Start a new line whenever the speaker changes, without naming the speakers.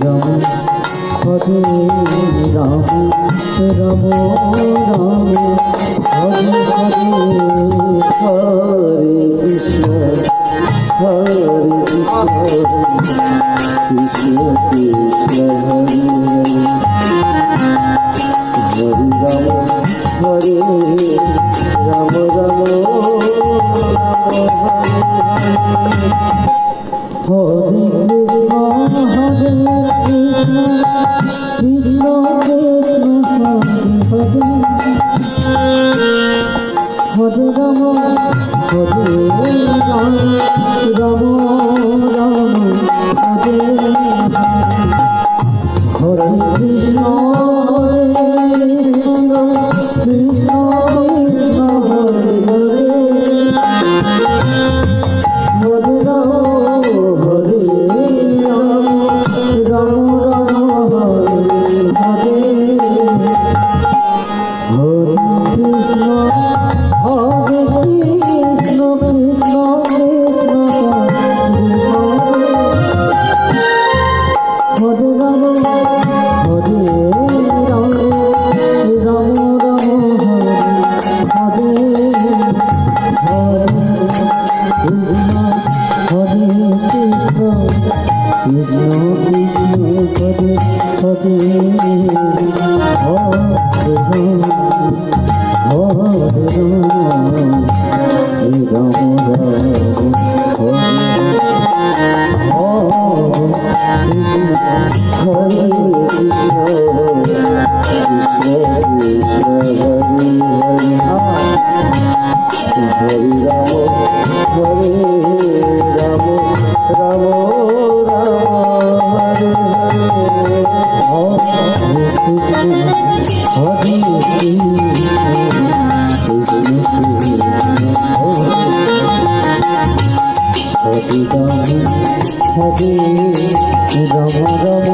Hare Ram Ram Ram Hare Hare Hare Krishna Krishna Krishna Hare Ram Ram Hare Hare Krishna Krishna Krishna Hare Hare Ram Hare Ram Ram Ram Hare Hare Krishna Krishna Krishna Krishna Hare Hare Hare Ram Hare Ram Ram Ram Hare Hare Hare Krishna Hare Krishna Krishna Krishna Hare Ram Hare Ram Ram Ram Hare Hare Krishna Hare Krishna Krishna Krishna Hare Hare Hare Ram Hare Krishna Krishna Krishna Hare Hare Ram Hare Ram Ram Ram Hare Hare Hare Ram Ram